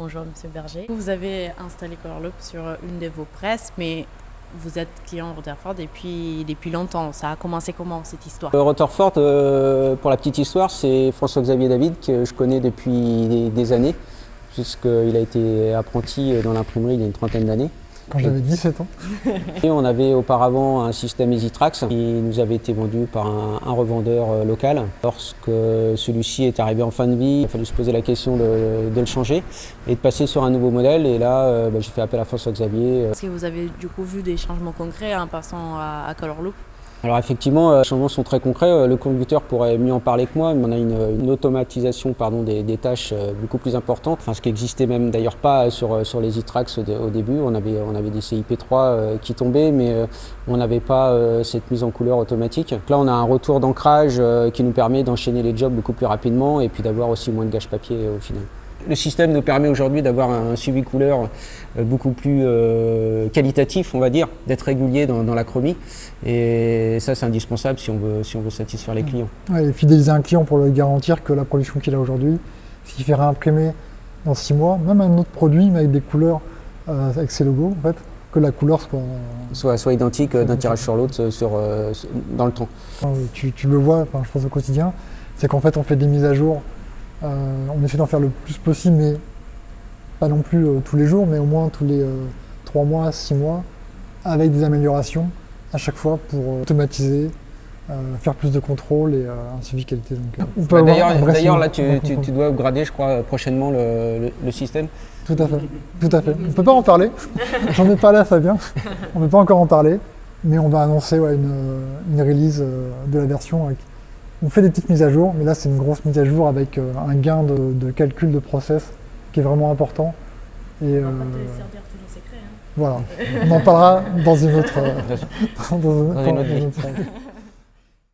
Bonjour Monsieur Berger. Vous avez installé Colorloop sur une de vos presses, mais vous êtes client Rutherford depuis longtemps. Ça a commencé comment cette histoire? Rutherford, pour la petite histoire, c'est François-Xavier David que je connais depuis des années, puisqu'il a été apprenti dans l'imprimerie il y a une trentaine d'années. Quand j'avais 17 ans. Et on avait auparavant un système EasyTrax qui nous avait été vendu par un revendeur local. Lorsque celui-ci est arrivé en fin de vie, il a fallu se poser la question de le changer et de passer sur un nouveau modèle. Et là, j'ai fait appel à François-Xavier. Est-ce que vous avez du coup vu des changements concrets en passant à Colorloop? Alors effectivement, les changements sont très concrets. Le conducteur pourrait mieux en parler que moi, mais on a une automatisation des tâches beaucoup plus importante. Enfin, ce qui n'existait même d'ailleurs pas sur les EasyTrax au début. On avait des CIP3 qui tombaient, mais on n'avait pas cette mise en couleur automatique. Donc là, on a un retour d'ancrage qui nous permet d'enchaîner les jobs beaucoup plus rapidement et puis d'avoir aussi moins de gâche papier au final. Le système nous permet aujourd'hui d'avoir un suivi couleur beaucoup plus qualitatif, on va dire, d'être régulier dans la chromie. Et ça, c'est indispensable si on veut satisfaire les clients. Ouais, et fidéliser un client pour lui garantir que la production qu'il a aujourd'hui, s'il fait réimprimer dans 6 mois, même un autre produit, mais avec des couleurs, avec ses logos, en fait, que la couleur soit identique d'un tirage sur l'autre dans le temps. Tu le vois, je pense au quotidien, c'est qu'en fait, on fait des mises à jour. On essaie d'en faire le plus possible, mais pas non plus tous les jours, mais au moins tous les 3 mois, 6 mois, avec des améliorations à chaque fois pour automatiser, faire plus de contrôle et un suivi qualité. D'ailleurs, là, tu dois upgrader, je crois, prochainement le système. Tout à fait. On ne peut pas en parler. J'en ai parlé à Fabien. On ne peut pas encore en parler, mais on va annoncer une release de la version. On fait des petites mises à jour, mais là c'est une grosse mise à jour avec un gain de calcul de process qui est vraiment important. On va pas te servir tous nos secrets. Voilà, on en parlera dans une autre. Dans une autre vie.